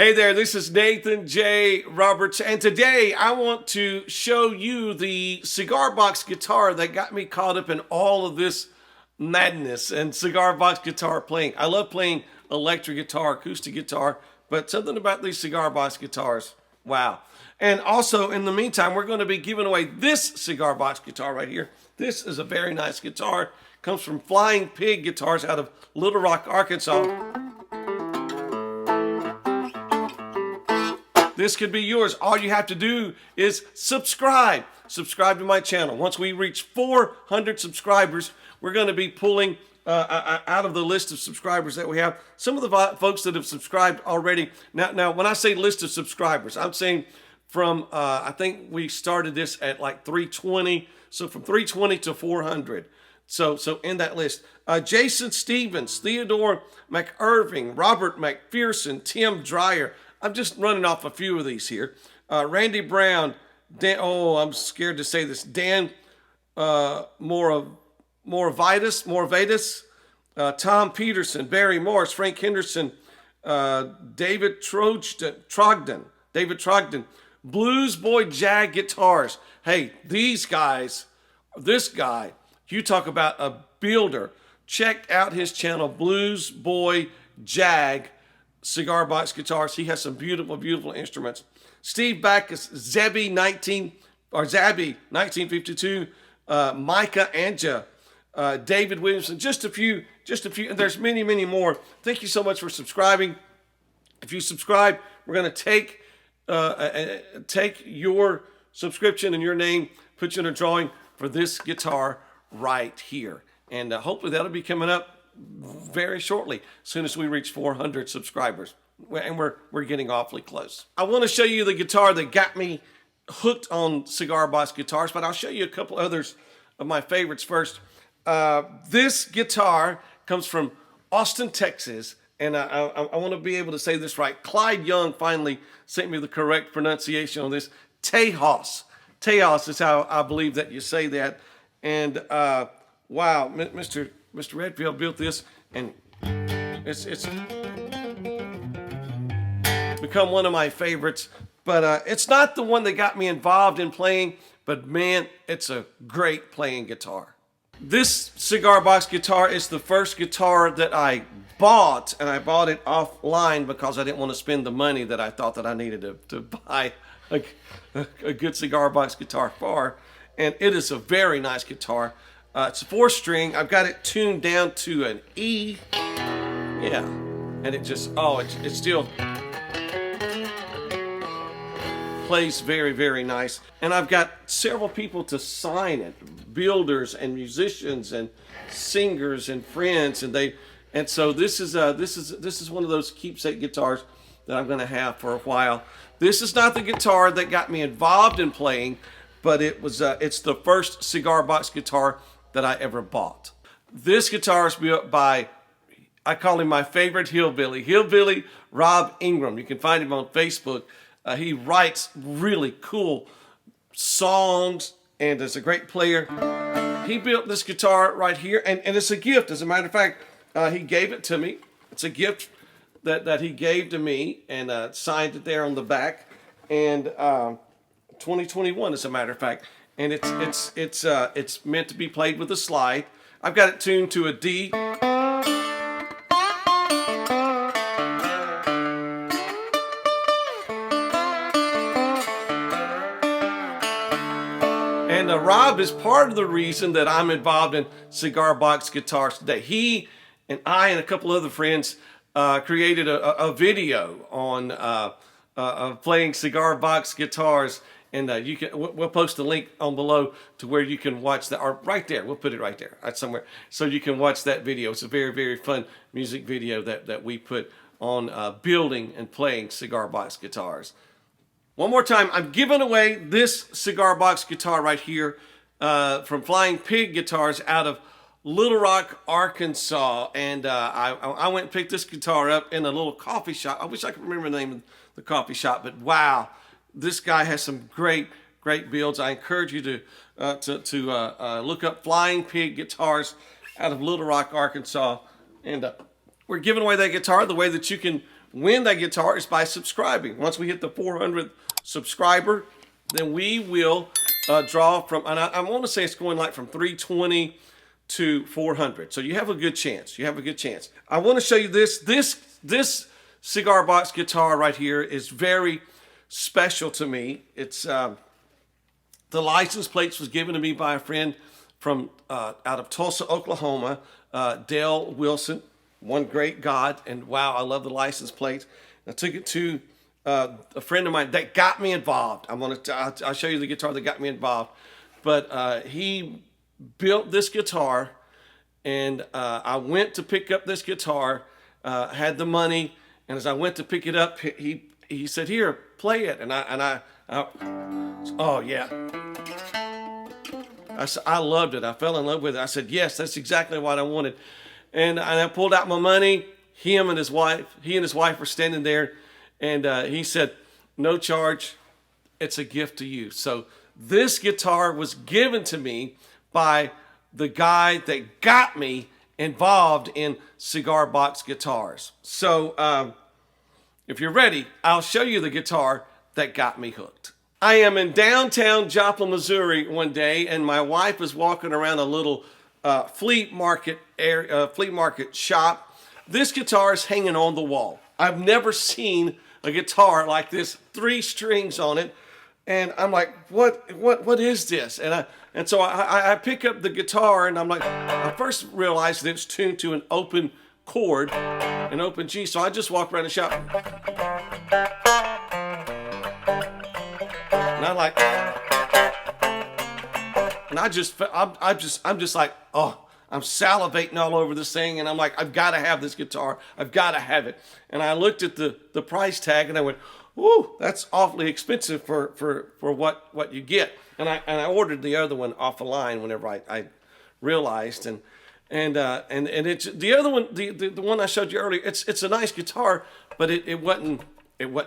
Hey there, this is Nathan J. Roberts, and today I want to show you the cigar box guitar that got me caught up in all of this madness and cigar box guitar playing. I love playing electric guitar, acoustic guitar, but something about these cigar box guitars, wow. And also, in the meantime, we're going to be giving away this cigar box guitar right here. This is a very nice guitar. Comes from Flying Pig Guitars out of Little Rock, Arkansas. This could be yours. All you have to do is subscribe. Subscribe to my channel. Once we reach 400 subscribers, we're going to be pulling out of the list of subscribers that we have some of the folks that have subscribed already. Now, when I say list of subscribers, I'm saying from, I think we started this at like 320. So from 320 to 400. So in that list, Jason Stevens, Theodore McIrving, Robert McPherson, Tim Dreyer. I'm just running off a few of these here. Randy Brown, Dan, I'm scared to say this. Dan Moravitas, Tom Peterson, Barry Morris, Frank Henderson, David Trogdon, Blues Boy Jag Guitars. Hey, these guys, this guy, you talk about a builder. Check out his channel, Blues Boy Jag Cigar Box Guitars. He has some beautiful, beautiful instruments. Steve Backus, Zabby 1952, Micah Anja, David Williamson, just a few, and there's many, many more. Thank you so much for subscribing. If you subscribe, we're going to take your subscription and your name, put you in a drawing for this guitar right here. And hopefully that'll be coming up very shortly, as soon as we reach 400 subscribers. And we're getting awfully close. I want to show you the guitar that got me hooked on cigar box guitars, but I'll show you a couple others of my favorites first. This guitar comes from Austin, Texas, and I want to be able to say this right. Clyde Young finally sent me the correct pronunciation on this. Tejas. Tejas is how I believe that you say that. And wow, Mr. Redfield built this, and it's become one of my favorites. But it's not the one that got me involved in playing, but man, it's a great playing guitar. This cigar box guitar is the first guitar that I bought, and I bought it offline because I didn't want to spend the money that I thought that I needed to buy a good cigar box guitar for. And it is a very nice guitar. It's a 4-string. I've got it tuned down to an E. Yeah. And it just, it still plays very, very nice. And I've got several people to sign it. Builders and musicians and singers and friends. And so this is one of those keepsake guitars that I'm going to have for a while. This is not the guitar that got me involved in playing, but it's the first cigar box guitar that I ever bought. This guitar is built by, I call him my favorite hillbilly Rob Ingram. You can find him on Facebook. He writes really cool songs and is a great player. He built this guitar right here, and it's a gift. As a matter of fact, he gave it to me. It's a gift that he gave to me, and signed it there on the back. And 2021, as a matter of fact. And it's meant to be played with a slide. I've got it tuned to a D. And Rob is part of the reason that I'm involved in cigar box guitars today. He and I and a couple other friends created a video on playing cigar box guitars. And we'll post a link on below to where you can watch that, or right there. We'll put it right there, somewhere, so you can watch that video. It's a very, very fun music video that we put on building and playing cigar box guitars. One more time, I'm giving away this cigar box guitar right here from Flying Pig Guitars out of Little Rock, Arkansas. And I went and picked this guitar up in a little coffee shop. I wish I could remember the name of the coffee shop, but wow. This guy has some great builds. I encourage you to look up Flying Pig Guitars out of Little Rock, Arkansas. And we're giving away that guitar the way that you can win that guitar is by subscribing. Once we hit the 400th subscriber, then we will draw from, and I want to say it's going like from 320 to 400. So you have a good chance. You have a good chance. I want to show you this Cigar Box guitar right here is very special to me. It's the license plates was given to me by a friend from out of Tulsa, Oklahoma, Dale Wilson, one great God, and wow, I love the license plates. I took it to a friend of mine that got me involved. I'll show you the guitar that got me involved. But he built this guitar, and I went to pick up this guitar, had the money, and as I went to pick it up, he said, "Here, play it." And I oh yeah. I loved it. I fell in love with it. I said, yes, that's exactly what I wanted. And I pulled out my money. He and his wife were standing there, and he said, "No charge. It's a gift to you." So this guitar was given to me by the guy that got me involved in Cigar Box Guitars. So if you're ready, I'll show you the guitar that got me hooked. I am in downtown Joplin, Missouri one day, and my wife is walking around a little flea market shop. This guitar is hanging on the wall. I've never seen a guitar like this, 3 strings on it, and I'm like, what is this? And so I pick up the guitar, and I'm like, I first realized that it's tuned to an open chord, an open G. So I just walk around the shop, and I'm like, and I'm just like, oh, I'm salivating all over this thing, and I'm like, I've got to have this guitar. I've got to have it. And I looked at the price tag, and I went, "Whoo, that's awfully expensive for what you get." And I ordered the other one off the line whenever I realized, and it's the other one, the one I showed you earlier. It's a nice guitar, but it wasn't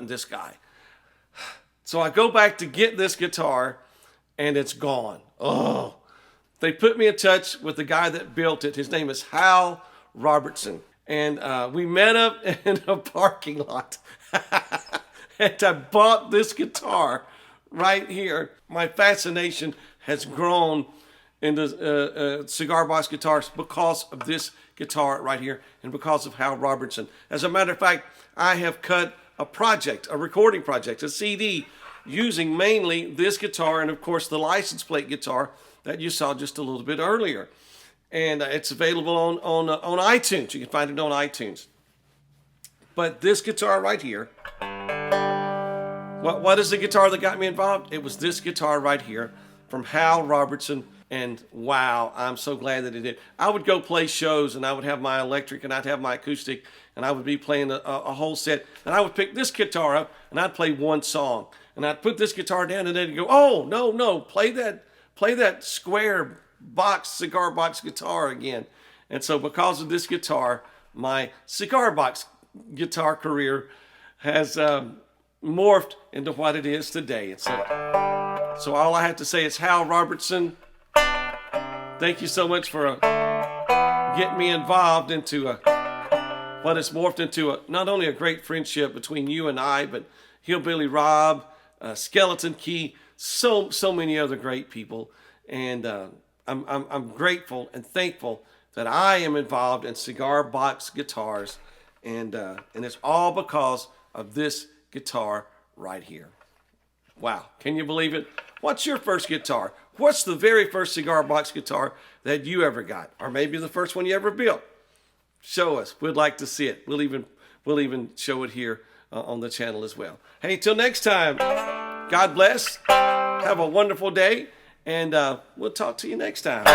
this guy. So I go back to get this guitar, and it's gone. Oh, they put me in touch with the guy that built it. His name is Hal Robertson, and we met up in a parking lot. And I bought this guitar right here. My fascination has grown into Cigar Box Guitars because of this guitar right here and because of Hal Robertson. As a matter of fact, I have cut a recording project, a CD, using mainly this guitar and, of course, the license plate guitar that you saw just a little bit earlier. And it's available on iTunes. You can find it on iTunes. But this guitar right here, what is the guitar that got me involved? It was this guitar right here from Hal Robertson. And wow, I'm so glad that it did. I would go play shows, and I would have my electric, and I'd have my acoustic, and I would be playing a whole set. And I would pick this guitar up, and I'd play one song. And I'd put this guitar down, and they'd go, "Oh, no, play that square box, cigar box guitar again." And so because of this guitar, my cigar box guitar career has morphed into what it is today. And so all I have to say is, Hal Robertson, thank you so much for getting me involved into what has morphed into not only a great friendship between you and I, but Hillbilly Rob, Skeleton Key, so many other great people. And I'm grateful and thankful that I am involved in Cigar Box Guitars, and it's all because of this guitar right here. Wow, can you believe it? What's your first guitar? What's the very first Cigar Box guitar that you ever got? Or maybe the first one you ever built? Show us. We'd like to see it. We'll even show it here on the channel as well. Hey, till next time, God bless. Have a wonderful day, and we'll talk to you next time.